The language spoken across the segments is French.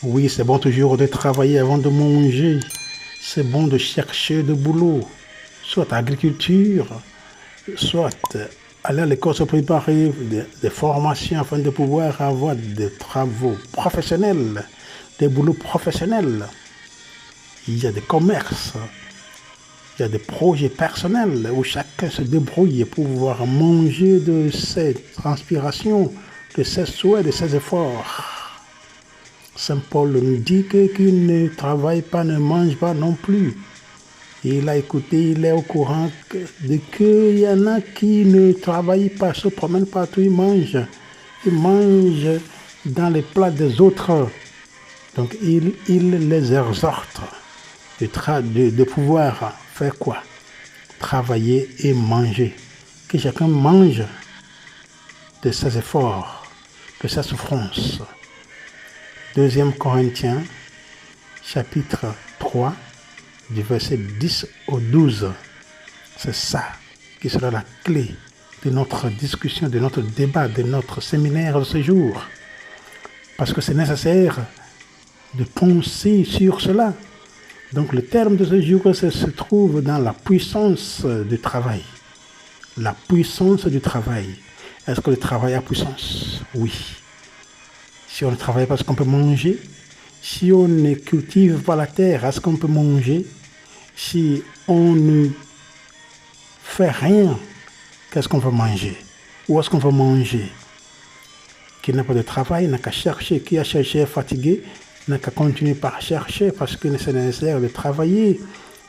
Oui, c'est bon toujours de travailler avant de manger. C'est bon de chercher de boulot, soit agriculture, soit aller à l'école se préparer des formations afin de pouvoir avoir des travaux professionnels, des boulots professionnels. Il y a des commerces, il y a des projets personnels où chacun se débrouille pour pouvoir manger de ses transpirations, de ses souhaits, de ses efforts. Saint Paul nous dit que qui ne travaille pas ne mange pas non plus. Il a écouté, il est au courant de qu'il y en a qui ne travaillent pas, se promènent partout, ils mangent. Ils mangent dans les plats des autres. Donc il les exhorte de pouvoir faire quoi? Travailler et manger. Que chacun mange de ses efforts, de sa souffrance. 2 Corinthiens, chapitre 3, du verset 10 au 12. C'est ça qui sera la clé de notre discussion, de notre débat, de notre séminaire de ce jour. Parce que c'est nécessaire de penser sur cela. Donc le terme de ce jour se trouve dans la puissance du travail. La puissance du travail. Est-ce que le travail a puissance? Oui. Si on ne travaille pas, est-ce qu'on peut manger? Si on ne cultive pas la terre, est-ce qu'on peut manger? Si on ne fait rien, qu'est-ce qu'on va manger? Où est-ce qu'on va manger? Qui n'a pas de travail n'a qu'à chercher. Qui a cherché est fatigué n'a qu'à continuer par chercher parce que c'est nécessaire de travailler.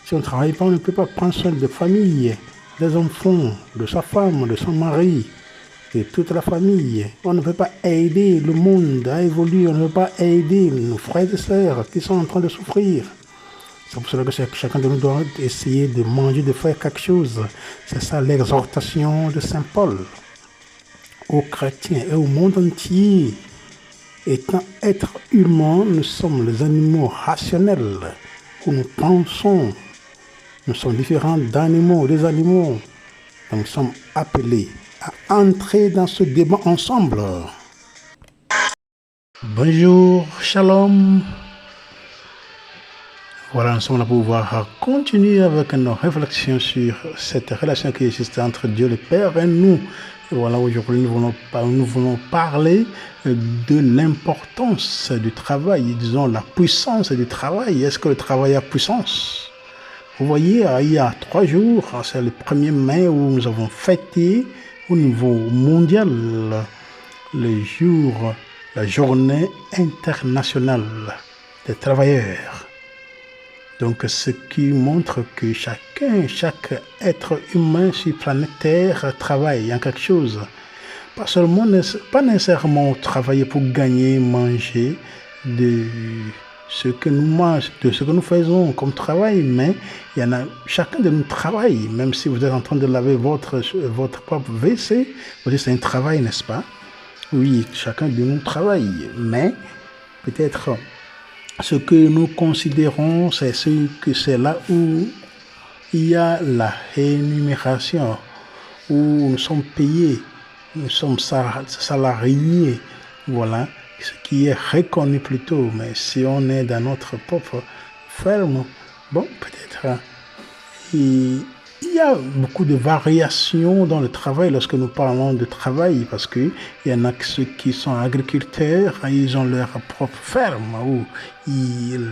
Si on ne travaille pas, on ne peut pas prendre soin de famille, des enfants, de sa femme, de son mari, de toute la famille. On ne peut pas aider le monde à évoluer, on ne peut pas aider nos frères et sœurs qui sont en train de souffrir. C'est pour cela que chacun de nous doit essayer de manger, de faire quelque chose. C'est ça l'exhortation de Saint Paul aux chrétiens et au monde entier. Étant être humain, nous sommes les animaux rationnels où nous pensons. Nous sommes différents d'animaux, des animaux. Donc nous sommes appelés à entrer dans ce débat ensemble. Bonjour, shalom. Voilà, nous sommes là pour pouvoir continuer avec nos réflexions sur cette relation qui existe entre Dieu le Père et nous. Et voilà, aujourd'hui, nous voulons parler de l'importance du travail, disons la puissance du travail. Est-ce que le travail a puissance? Vous voyez, il y a 3 jours, c'est le 1er mai où nous avons fêté au niveau mondial la journée internationale des travailleurs. Donc, ce qui montre que chaque être humain sur la planète Terre travaille en quelque chose. Pas nécessairement travailler pour gagner, manger de ce que nous mangeons, de ce que nous faisons comme travail, mais chacun de nous travaille, même si vous êtes en train de laver votre propre WC, vous dites c'est un travail, n'est-ce pas? Oui, chacun de nous travaille, mais peut-être ce que nous considérons, c'est là où il y a la rémunération, où nous sommes payés, nous sommes salariés, voilà, ce qui est reconnu plutôt. Mais si on est dans notre propre ferme, bon, peut-être il y a beaucoup de variations dans le travail lorsque nous parlons de travail, parce qu'il y en a ceux qui sont agriculteurs, ils ont leur propre ferme où ils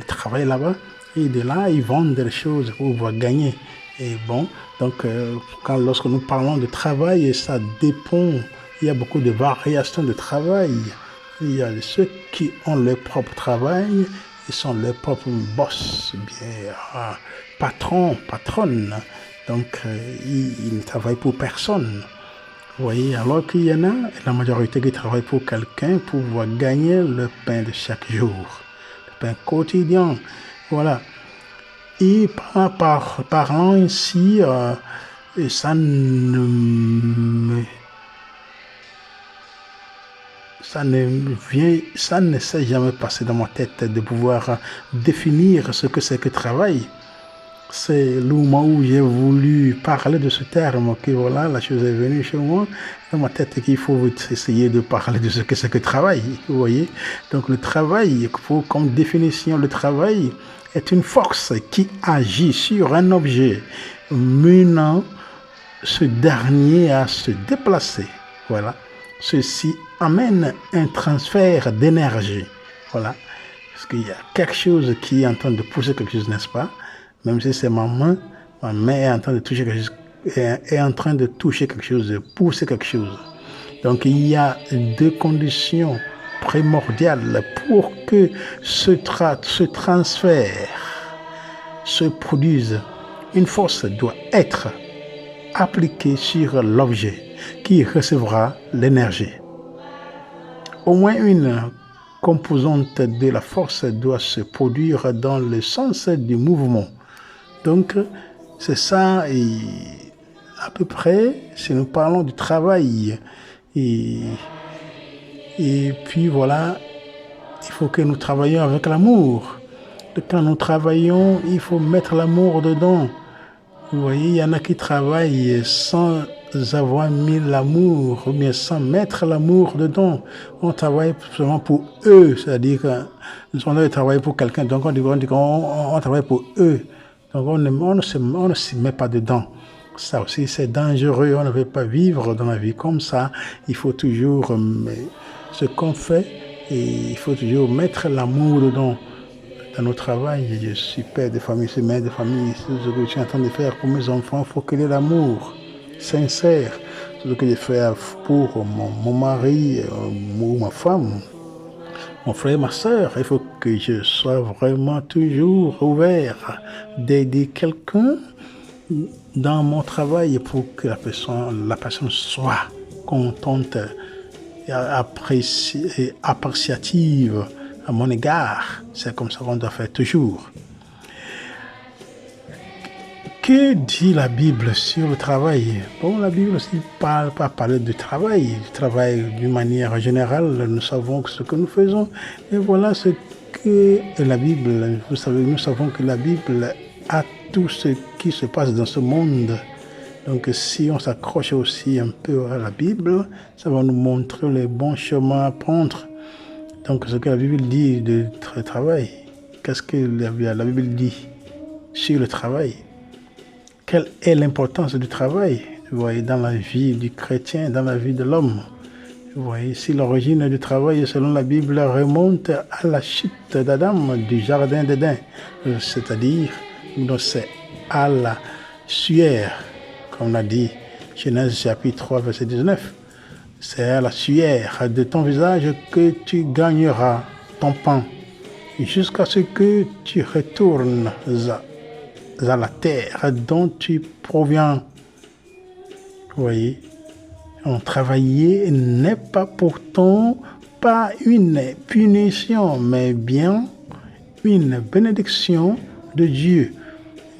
travaillent là-bas et de là ils vendent des choses pour pouvoir gagner. Et bon, donc lorsque nous parlons de travail, ça dépend, il y a beaucoup de variations de travail. Il y a ceux qui ont leur propre travail, ils sont leurs propres boss, bien patronne. Donc, ils ne travaillent pour personne. Vous voyez, alors qu'il y en a, la majorité qui travaillent pour quelqu'un pour pouvoir gagner le pain de chaque jour, le pain quotidien. Voilà. Et parlant ainsi, ça ne s'est jamais passé dans ma tête de pouvoir définir ce que c'est que travail. c'est le moment où j'ai voulu parler de ce terme, que voilà, la chose est venue chez moi, dans ma tête, qu'il faut essayer de parler de ce que c'est que le travail, vous voyez. Donc le travail, comme définition, le travail est une force qui agit sur un objet, menant ce dernier à se déplacer, voilà. Ceci amène un transfert d'énergie, voilà. Parce qu'il y a quelque chose qui est en train de pousser quelque chose, n'est-ce pas? Même si c'est ma main est en train de toucher quelque chose, est en train de toucher quelque chose, de pousser quelque chose. Donc il y a deux conditions primordiales pour que ce transfert se produise. Une force doit être appliquée sur l'objet qui recevra l'énergie. Au moins une composante de la force doit se produire dans le sens du mouvement. Donc, c'est ça, et à peu près, si nous parlons du travail. Et puis voilà, il faut que nous travaillions avec l'amour. Quand nous travaillons, il faut mettre l'amour dedans. Vous voyez, il y en a qui travaillent sans avoir mis l'amour, ou bien sans mettre l'amour dedans. On travaille seulement pour eux, c'est-à-dire qu'on travaille pour quelqu'un, donc on dit qu'on travaille pour eux. Donc on ne s'y met pas dedans. Ça aussi, c'est dangereux. On ne veut pas vivre dans la vie comme ça. Il faut toujours ce qu'on fait, et il faut toujours mettre l'amour dedans. Dans nos travail, je suis père de famille, je suis mère de famille. Ce que je suis en train de faire pour mes enfants, il faut qu'il y ait l'amour sincère. Ce que je fais pour mon mari ou ma femme, mon frère, ma soeur, il faut que je sois vraiment toujours ouvert d'aider quelqu'un dans mon travail pour que la personne soit contente et appréciative à mon égard. C'est comme ça qu'on doit faire toujours. Que dit la Bible sur le travail? Bon, la Bible aussi parle pas parler du travail d'une manière générale. Nous savons ce que nous faisons. Et voilà ce que la Bible, vous savez, nous savons que la Bible a tout ce qui se passe dans ce monde. Donc si on s'accroche aussi un peu à la Bible, ça va nous montrer les bons chemins à prendre. Donc ce que la Bible dit de travail, qu'est-ce que la Bible dit sur le travail? Quelle est l'importance du travail, vous voyez, dans la vie du chrétien, dans la vie de l'homme? Vous voyez, si l'origine du travail, selon la Bible, remonte à la chute d'Adam du jardin d'Éden, c'est-à-dire, c'est à la sueur, comme on a dit, Genèse chapitre 3, verset 19. C'est à la sueur de ton visage que tu gagneras ton pain, jusqu'à ce que tu retournes à la terre dont tu proviens. Vous voyez, travailler n'est pas pourtant pas une punition, mais bien une bénédiction de Dieu.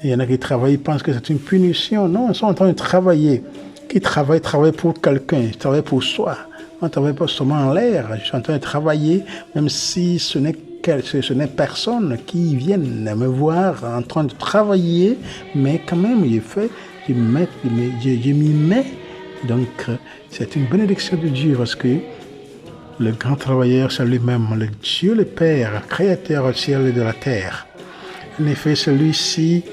Il y en a qui travaillent, pensent que c'est une punition. Non, ils sont en train de travailler. Qui travaille pour quelqu'un, ils travaillent pour soi. On ne travaille pas seulement en l'air. Je suis en train de travailler, même si ce n'est personne qui vienne me voir en train de travailler, mais quand même, je m'y mets. Donc, c'est une bénédiction de Dieu parce que le grand travailleur, c'est lui-même, le Dieu le Père, créateur du ciel et de la terre. En effet, celui-ci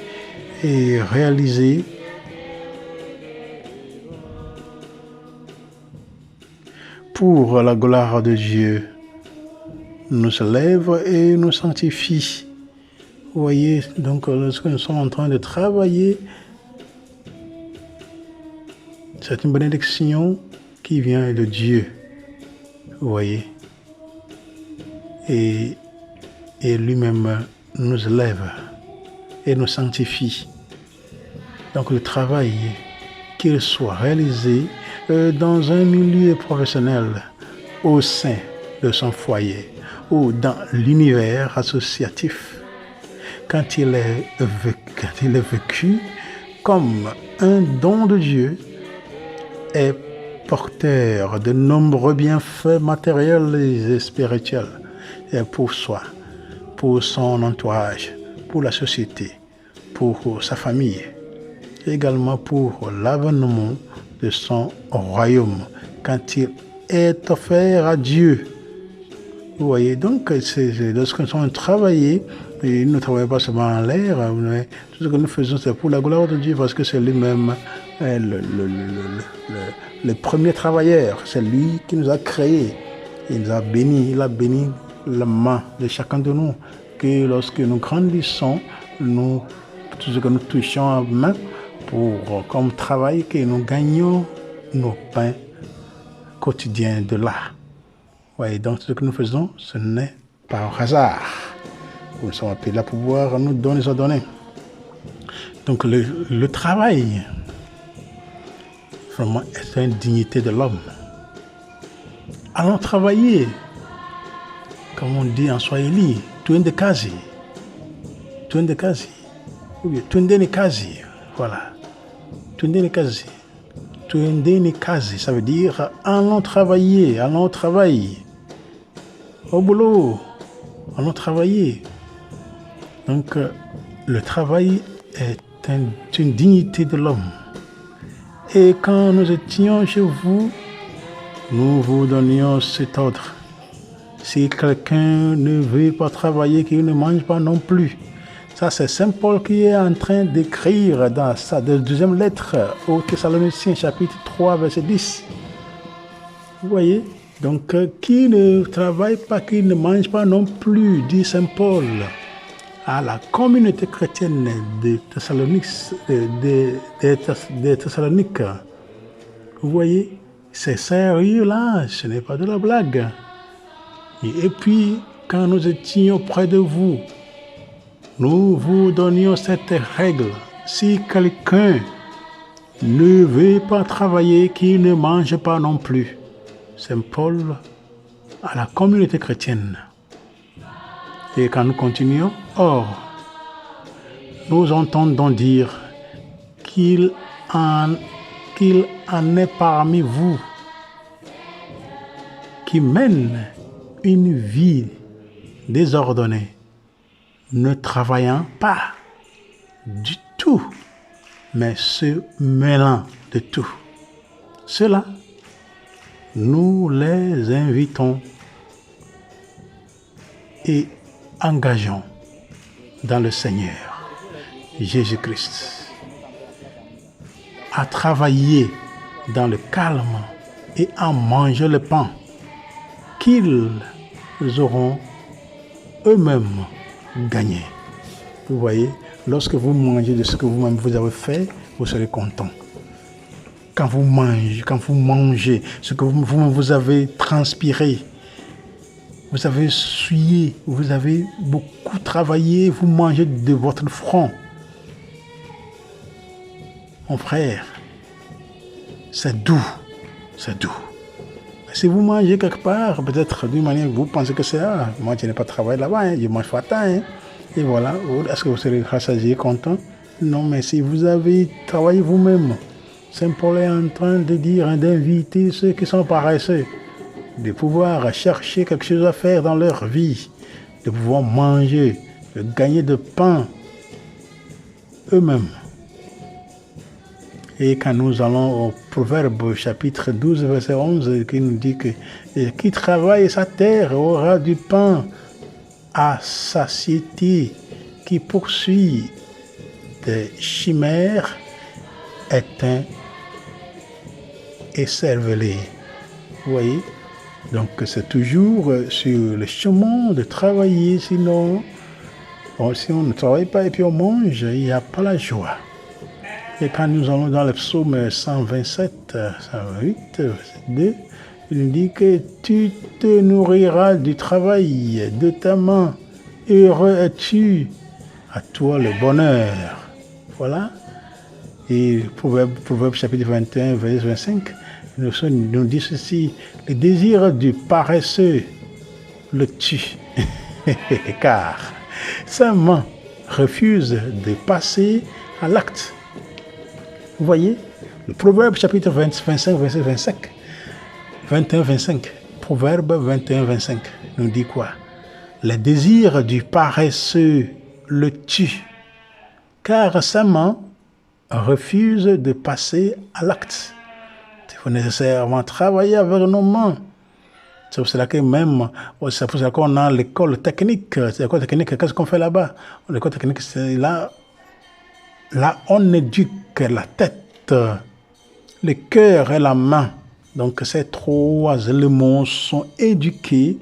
est réalisé pour la gloire de Dieu. Nous élève et nous sanctifie. Vous voyez, donc lorsque nous sommes en train de travailler, c'est une bénédiction qui vient de Dieu. Vous voyez. Et lui-même nous élève et nous sanctifie. Donc le travail, qu'il soit réalisé dans un milieu professionnel, au sein de son foyer, ou dans l'univers associatif, quand il est vécu comme un don de Dieu, est porteur de nombreux bienfaits matériels et spirituels, et pour soi, pour son entourage, pour la société, pour sa famille, et également pour l'avènement de son royaume, quand il est offert à Dieu. Vous voyez, donc, lorsque nous sommes travaillés, et nous ne travaillons pas seulement en l'air, mais tout ce que nous faisons, c'est pour la gloire de Dieu, parce que c'est lui-même le premier travailleur. C'est lui qui nous a créés. Il nous a bénis, il a béni la main de chacun de nous, que lorsque nous grandissons, tout ce que nous touchons en main, comme travail, que nous gagnons nos pains quotidiens de là. Oui, donc ce que nous faisons, ce n'est pas au hasard. Nous sommes appelés à pouvoir nous donner. Donc le travail, vraiment, est une dignité de l'homme. Allons travailler, comme on dit en Swahili, twende kazi. Ou bien twendeni kazi. Voilà. Twendeni kazi, ça veut dire allons travailler, allons au travail. Au boulot, allons travailler. Donc, le travail est une dignité de l'homme. Et quand nous étions chez vous, nous vous donnions cet ordre. Si quelqu'un ne veut pas travailler, qu'il ne mange pas non plus. Ça, c'est Saint Paul qui est en train d'écrire dans sa deuxième lettre aux Thessaloniciens, chapitre 3, verset 10. Vous voyez? Donc, qui ne travaille pas, qui ne mange pas non plus, dit Saint Paul à la communauté chrétienne de Thessalonique. Vous voyez? C'est sérieux là, ce n'est pas de la blague. Et puis, quand nous étions près de vous, nous vous donnions cette règle. Si quelqu'un ne veut pas travailler, qu'il ne mange pas non plus. Saint Paul à la communauté chrétienne. Et quand nous continuons, or, nous entendons dire qu'il en est parmi vous qui mènent une vie désordonnée, ne travaillant pas du tout, mais se mêlant de tout. Cela, nous les invitons et engageons dans le Seigneur Jésus-Christ à travailler dans le calme et à manger le pain qu'ils auront eux-mêmes gagné. Vous voyez, lorsque vous mangez de ce que vous-même vous avez fait, vous serez content. Quand vous mangez ce que vous avez transpiré, vous avez essuyé, vous avez beaucoup travaillé, vous mangez de votre front. Mon frère, c'est doux. Si vous mangez quelque part, peut-être d'une manière que vous pensez que c'est moi je n'ai pas travaillé là-bas, je mange fatin, et voilà, est-ce que vous serez rassasié, content? Non, mais si vous avez travaillé vous-même, Saint Paul est en train de dire, d'inviter ceux qui sont paresseux, de pouvoir chercher quelque chose à faire dans leur vie, de pouvoir manger, de gagner de pain eux-mêmes. Et quand nous allons au Proverbe chapitre 12, verset 11, qui nous dit que qui travaille sa terre aura du pain à satiété, qui poursuit des chimères éteint et cervelé. Vous voyez? Donc c'est toujours sur le chemin de travailler, sinon si on ne travaille pas et puis on mange, il n'y a pas la joie. Et quand nous allons dans le psaume 127, 108, verset 2, il nous dit que tu te nourriras du travail de ta main. Heureux es-tu, à toi le bonheur. Voilà. Et Proverbe chapitre 21, verset 25, nous dit ceci, le désir du paresseux le tue, car sa main refuse de passer à l'acte. Vous voyez, le Proverbe chapitre 25, verset 25, 21, 25, Proverbe 21, 25, nous dit quoi? Le désir du paresseux le tue, car sa main refuse de passer à l'acte. Il faut nécessairement travailler avec nos mains. C'est pour cela que même, c'est pour cela qu'on a l'école technique. L'école technique, qu'est-ce qu'on fait là-bas? L'école technique, c'est là on éduque la tête, le cœur et la main. Donc ces trois éléments sont éduqués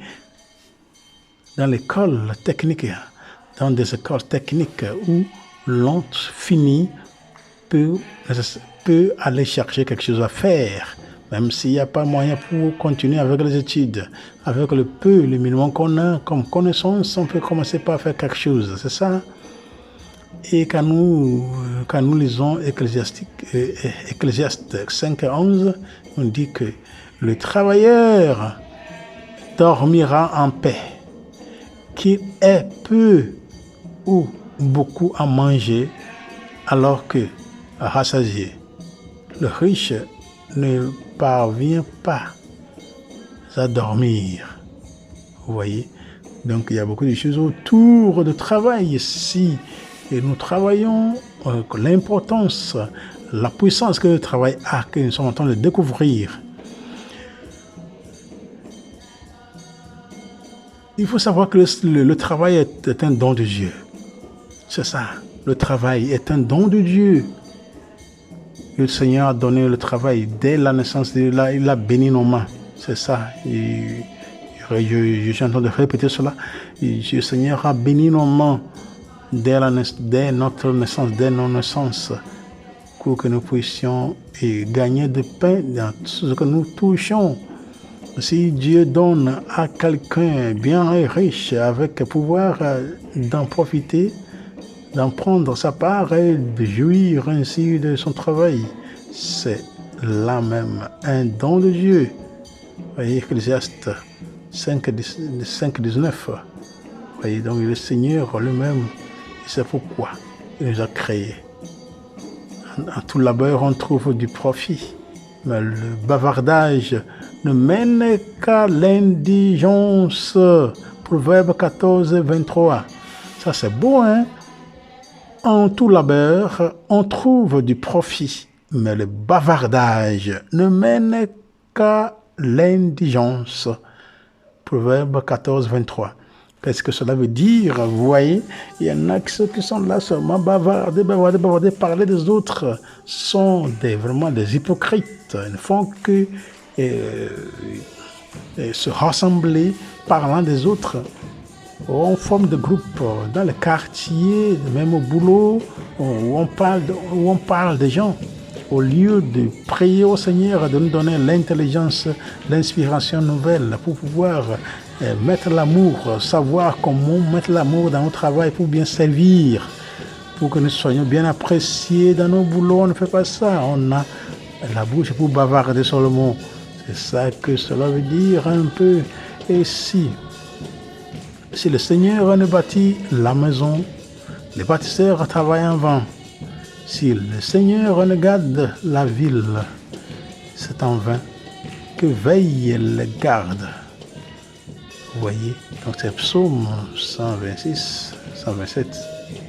dans l'école technique, dans des écoles techniques où l'on finit peut aller chercher quelque chose à faire, même s'il n'y a pas moyen pour continuer avec les études. Avec le minimum qu'on a comme connaissance, on peut commencer par faire quelque chose, c'est ça. Et quand nous lisons Ecclésiaste 5:11, on dit que le travailleur dormira en paix, qu'il ait peu ou beaucoup à manger, alors que, rassasié, le riche ne parvient pas à dormir. Vous voyez? Donc il y a beaucoup de choses autour du travail ici. Et nous travaillons, l'importance, la puissance que le travail a, que nous sommes en train de découvrir. Il faut savoir que le travail est un don de Dieu. C'est ça. Le travail est un don de Dieu. Le Seigneur a donné le travail dès la naissance. Il a béni nos mains. C'est ça. Je suis en train de répéter cela. Le Seigneur a béni nos mains dès notre naissance, dès nos naissances, pour que nous puissions gagner de pain dans tout ce que nous touchons. Si Dieu donne à quelqu'un bien et riche avec le pouvoir d'en profiter, d'en prendre sa part et de jouir ainsi de son travail, c'est là même un don de Dieu. Voyez, Ecclésiaste 5:19. Voyez, donc le Seigneur lui-même, il sait pourquoi il nous a créés. En tout labeur, on trouve du profit. Mais le bavardage ne mène qu'à l'indigence. Proverbe 14:23. Ça, c'est beau, hein? En tout labeur, on trouve du profit. Mais le bavardage ne mène qu'à l'indigence. Proverbe 14:23. Qu'est-ce que cela veut dire? Vous voyez, il y en a ceux qui sont là seulement bavarder, parler des autres, sont vraiment des hypocrites. Ils ne font que se rassembler parlant des autres. On forme des groupes dans le quartier, même au boulot, où on parle des gens. Au lieu de prier au Seigneur de nous donner l'intelligence, l'inspiration nouvelle pour pouvoir mettre l'amour, savoir comment mettre l'amour dans notre travail pour bien servir, pour que nous soyons bien appréciés dans nos boulots. On ne fait pas ça. On a la bouche pour bavarder sur le mot. C'est ça que cela veut dire un peu. Et si le Seigneur ne bâtit la maison, les bâtisseurs travaillent en vain. Si le Seigneur ne garde la ville, c'est en vain que veille les gardes. Vous voyez, donc c'est Psaume 127,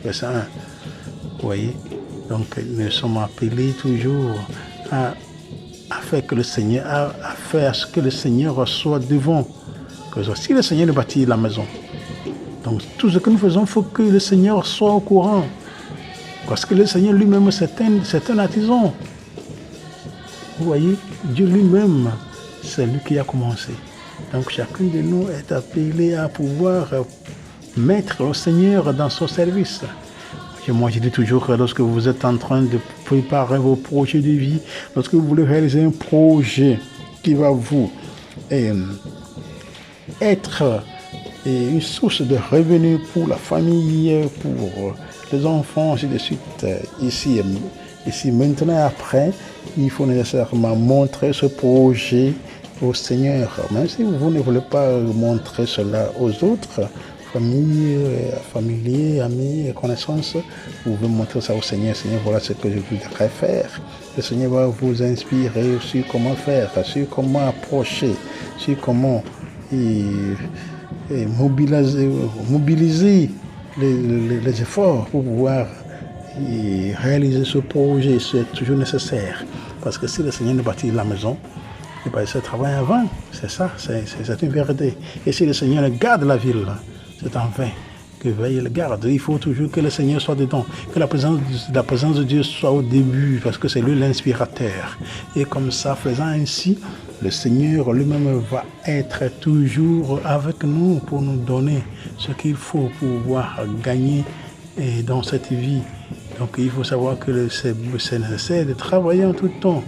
verset 1. Vous voyez, donc nous sommes appelés toujours à faire que le Seigneur, à faire ce que le Seigneur soit devant. Si le Seigneur ne bâtit la maison, donc tout ce que nous faisons, il faut que le Seigneur soit au courant. Parce que le Seigneur lui-même, c'est un artisan. Vous voyez, Dieu lui-même, c'est lui qui a commencé. Donc chacun de nous est appelé à pouvoir mettre le Seigneur dans son service. Et moi, je dis toujours que lorsque vous êtes en train de préparer vos projets de vie, lorsque vous voulez réaliser un projet qui va vous être une source de revenus pour la famille, pour les enfants, ainsi de suite, ici maintenant et après, il faut nécessairement montrer ce projet au Seigneur. Même si vous ne voulez pas montrer cela aux autres, familiers, amis, connaissances, vous pouvez montrer ça au Seigneur. Seigneur, voilà ce que je voudrais faire. Le Seigneur va vous inspirer sur comment faire, sur comment approcher, sur comment mobiliser les efforts pour pouvoir Et réaliser ce projet, c'est toujours nécessaire. Parce que si le Seigneur nous bâtit la maison, eh bien, c'est travail en vain. C'est ça, c'est une vérité. Et si le Seigneur garde la ville, c'est en vain que veille le garde. Il faut toujours que le Seigneur soit dedans, que la présence de Dieu soit au début, parce que c'est lui l'inspirateur. Et comme ça, faisant ainsi, le Seigneur lui-même va être toujours avec nous pour nous donner ce qu'il faut pour pouvoir gagner dans cette vie. Donc il faut savoir que c'est nécessaire de travailler en tout temps.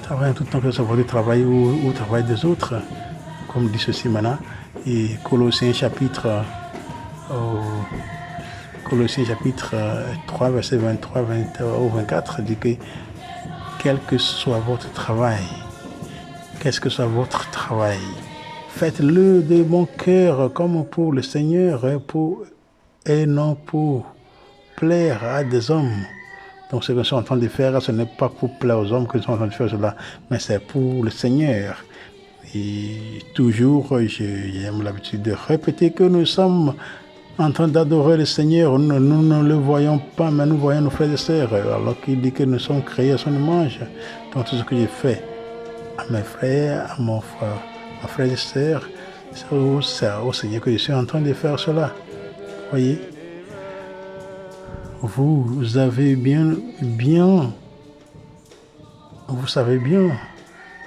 Travailler en tout temps, que ce soit du travail ou travail des autres, comme dit ceci maintenant. Et Colossiens chapitre 3, verset 23 au 24 dit que quel que soit votre travail, faites-le de bon cœur comme pour le Seigneur et non pour plaire à des hommes. Donc ce que nous sommes en train de faire, ce n'est pas pour plaire aux hommes que nous sommes en train de faire cela, mais c'est pour le Seigneur. Et toujours, j'ai l'habitude de répéter que nous sommes en train d'adorer le Seigneur. Nous ne le voyons pas, mais nous voyons nos frères et sœurs, alors qu'il dit que nous sommes créés à son image. Donc tout ce que j'ai fait à mes frères, à mes frères et sœurs, c'est au Seigneur que je suis en train de faire cela. Voyez, vous savez bien,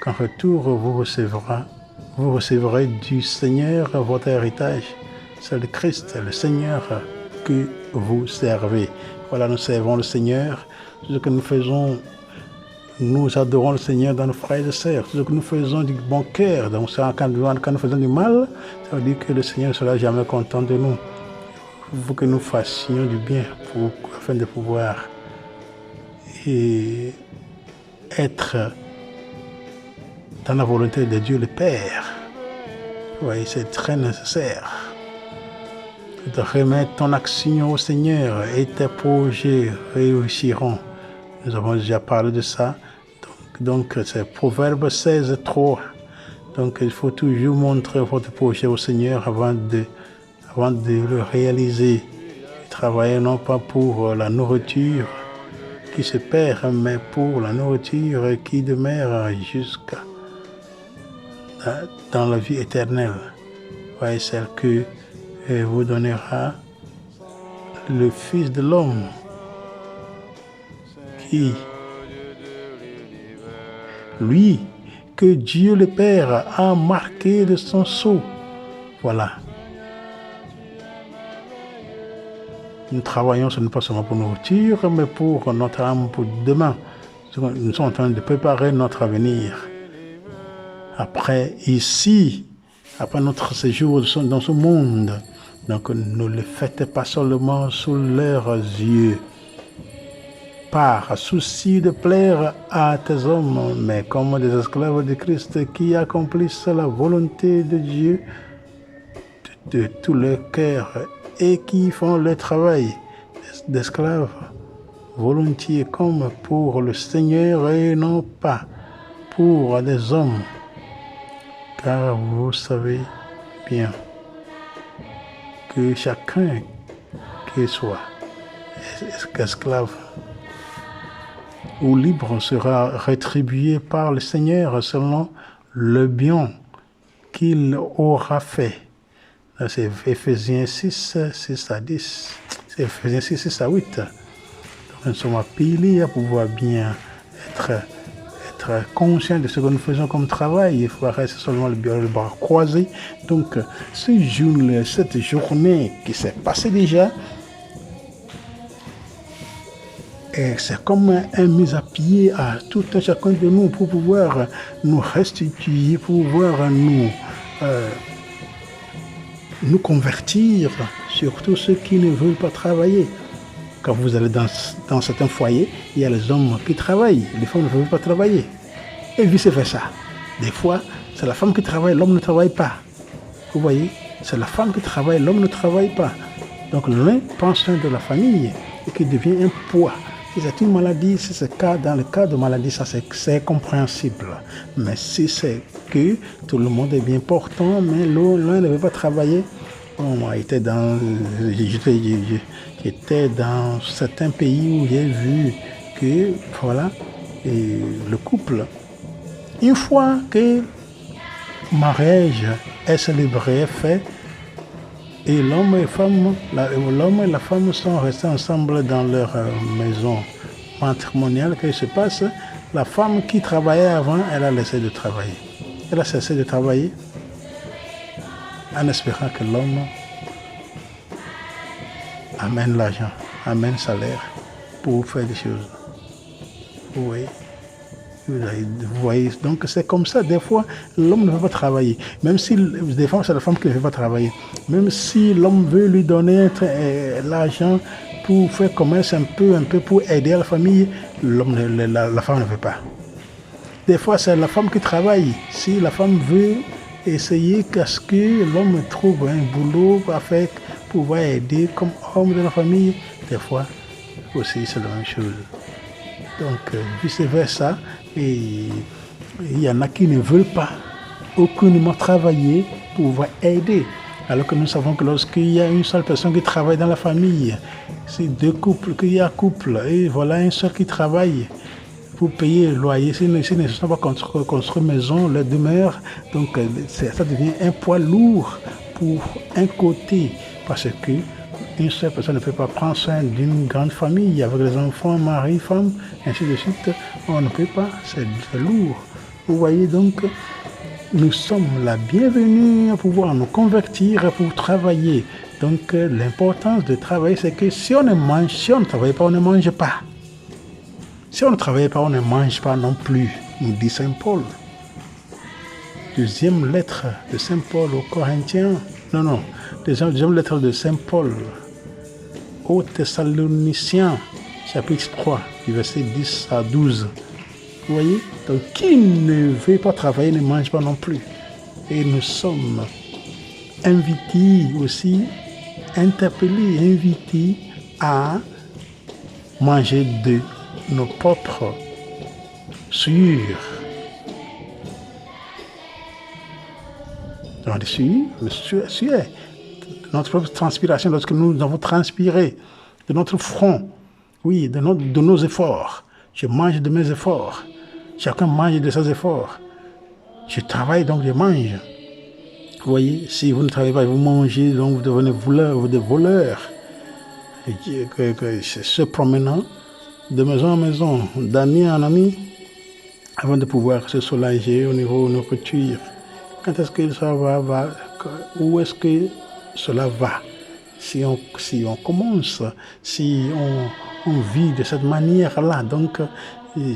qu'en retour, vous recevrez du Seigneur votre héritage. C'est le Christ, le Seigneur que vous servez. Voilà, nous servons le Seigneur. Ce que nous faisons, nous adorons le Seigneur dans nos frères et sœurs. Ce que nous faisons du bon cœur. Donc, quand nous faisons du mal, ça veut dire que le Seigneur ne sera jamais content de nous. Il faut que nous fassions du bien afin de pouvoir être dans la volonté de Dieu le Père. Oui, c'est très nécessaire de remettre ton action au Seigneur et tes projets réussiront. Nous avons déjà parlé de ça. Donc c'est Proverbe 16, 3. Donc il faut toujours montrer votre projet au Seigneur avant de le réaliser. Travailler non pas pour la nourriture qui se perd, mais pour la nourriture qui demeure jusqu'à dans la vie éternelle. Ouais, celle que vous donnera le Fils de l'homme qui, lui, que Dieu le Père a marqué de son sceau. Voilà. Nous travaillons, ce n'est pas seulement pour nous nourriture, mais pour notre âme, pour demain. Nous sommes en train de préparer notre avenir. Après notre séjour dans ce monde, donc ne le faites pas seulement sous leurs yeux, par souci de plaire à tes hommes, mais comme des esclaves de Christ qui accomplissent la volonté de Dieu de tout leur cœur et qui font le travail d'esclaves volontiers comme pour le Seigneur et non pas pour les hommes. Car vous savez bien que chacun qui soit esclave ou libre sera rétribué par le Seigneur selon le bien qu'il aura fait. Là, c'est Éphésiens 6, 6 à 10. C'est Éphésiens 6, 6 à 8. Donc, nous sommes appelés à pouvoir bien être conscients de ce que nous faisons comme travail. Il faut rester seulement le bras croisé. Donc, cette journée qui s'est passée déjà, et c'est comme un mise à pied à tout un chacun de nous pour pouvoir nous restituer, pour pouvoir nous convertir, surtout ceux qui ne veulent pas travailler. Quand vous allez dans certains foyers, il y a les hommes qui travaillent, les femmes ne veulent pas travailler. Et vice-versa. Des fois, c'est la femme qui travaille, l'homme ne travaille pas. Vous voyez, c'est la femme qui travaille, l'homme ne travaille pas. Donc l'un prend soin de la famille et qui devient un poids. Si c'est une maladie, si c'est dans le cas de maladie, ça c'est compréhensible. Mais si c'est que tout le monde est bien portant, mais l'un ne veut pas travailler, Bon, j'étais dans certains pays où j'ai vu que, voilà, et le couple, une fois que mariage est célébré, fait, et l'homme et la femme sont restés ensemble dans leur maison matrimoniale, qu'est-ce qui se passe? La femme qui travaillait avant, elle a laissé de travailler. Elle a cessé de travailler en espérant que l'homme amène l'argent, amène le salaire pour faire des choses. Oui. Vous voyez, donc c'est comme ça. Des fois, l'homme ne veut pas travailler. Même si, des fois, c'est la femme qui ne veut pas travailler. Même si l'homme veut lui donner l'argent pour faire commerce un peu pour aider la famille, la femme ne veut pas. Des fois, c'est la femme qui travaille. Si la femme veut essayer qu'à ce que l'homme trouve un boulot pour pouvoir aider comme homme de la famille, des fois, aussi, c'est la même chose. Donc, vice-versa, et il y en a qui ne veulent pas aucunement travailler pour pouvoir aider. Alors que nous savons que lorsqu'il y a une seule personne qui travaille dans la famille, c'est deux couples, qu'il y a un couple, et voilà un seul qui travaille pour payer le loyer. S'ils ne sont pas construire maison, leur demeure, donc ça devient un poids lourd pour un côté, parce que une seule personne ne peut pas prendre soin d'une grande famille avec les enfants, mari, femme, ainsi de suite. On ne peut pas, c'est lourd. Vous voyez donc, nous sommes la bienvenue à pouvoir nous convertir pour travailler. Donc l'importance de travailler, c'est que si on ne travaille pas, on ne mange pas. Si on ne travaille pas, on ne mange pas non plus, nous dit Saint Paul. Deuxième lettre de Saint Paul aux Corinthiens. Deuxième lettre de Saint Paul aux Thessaloniciens, chapitre 3, du verset 10 à 12. Vous voyez? Donc, qui ne veut pas travailler ne mange pas non plus. Et nous sommes invités aussi, invités à manger de nos propres sueurs. Dans le sueur, notre propre transpiration, lorsque nous avons transpiré de notre front, oui, de nos efforts. Je mange de mes efforts. Chacun mange de ses efforts. Je travaille, donc je mange. Vous voyez, si vous ne travaillez pas, vous mangez, donc vous devenez voleurs. Se promenant de maison en maison, d'année en année, avant de pouvoir se soulager au niveau de nos nourriture. Quand est-ce que ça va? Où est-ce que cela va? Si on commence, si on vit de cette manière-là, donc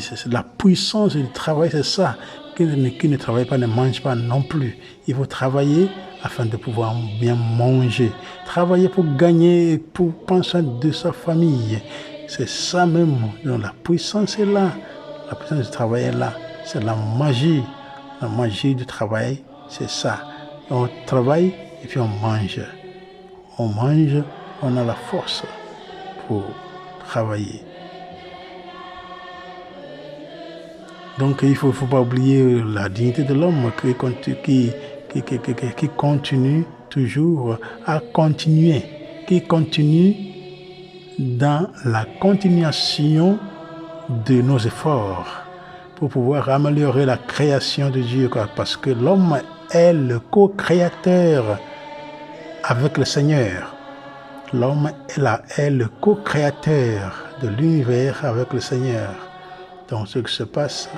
c'est la puissance du travail, c'est ça. Qui ne travaille pas ne mange pas non plus. Il faut travailler afin de pouvoir bien manger. Travailler pour gagner, pour penser de sa famille. C'est ça même. Donc, la puissance est là. La puissance du travail est là. C'est la magie. La magie du travail, c'est ça. On travaille et puis on mange. On mange, on a la force pour travailler. Donc il ne faut pas oublier la dignité de l'homme qui continue toujours à continuer, qui continue dans la continuation de nos efforts pour pouvoir améliorer la création de Dieu, parce que l'homme est le co-créateur avec le Seigneur. L'homme est le co-créateur de l'univers avec le Seigneur. Donc ce qui se passe,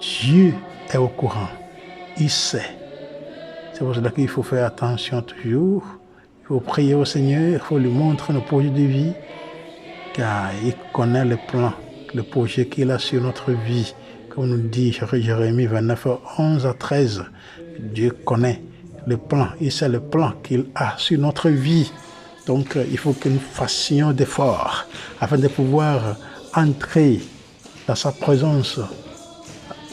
Dieu est au courant, il sait. C'est pour cela qu'il faut faire attention toujours. Il faut prier au Seigneur, il faut lui montrer nos projets de vie, car il connaît le plan, le projet qu'il a sur notre vie. Comme nous dit Jérémie 29, 11 à 13, Dieu connaît le plan, il sait le plan qu'il a sur notre vie. Donc, il faut que nous fassions d'efforts afin de pouvoir entrer dans sa présence,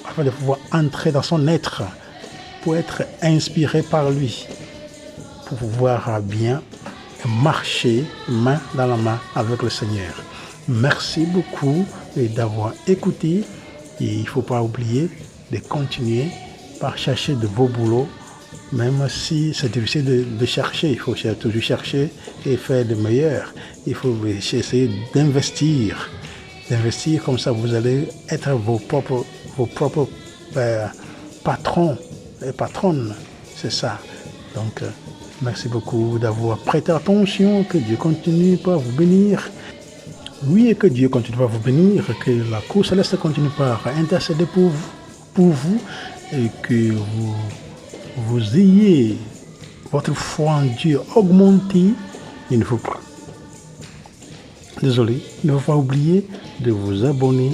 afin de pouvoir entrer dans son être, pour être inspiré par lui, pour pouvoir bien marcher main dans la main avec le Seigneur. Merci beaucoup d'avoir écouté. Et il ne faut pas oublier de continuer par chercher de beaux boulots Même si c'est difficile de chercher, il faut toujours chercher et faire de meilleur. Il faut essayer d'investir. D'investir comme ça, vous allez être vos propres patrons et patronnes. C'est ça. Donc, merci beaucoup d'avoir prêté attention. Que Dieu continue par vous bénir. Oui, et que Dieu continue par vous bénir. Que la cour céleste continue par intercéder pour vous et que vous ayez votre foi en Dieu augmentée. Il ne faut pas. Désolé, il ne faut pas oublier de vous abonner,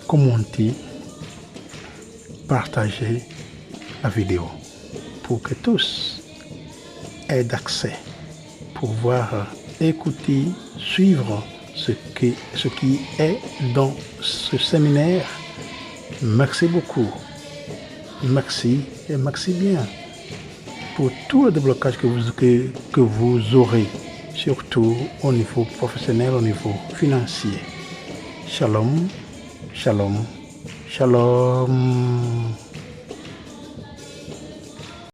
commenter, partager la vidéo pour que tous aient d'accès pour pouvoir écouter, suivre ce qui est dans ce séminaire. Merci beaucoup. Merci et merci bien pour tout le déblocage que vous aurez, surtout au niveau professionnel, au niveau financier. Shalom, shalom, shalom.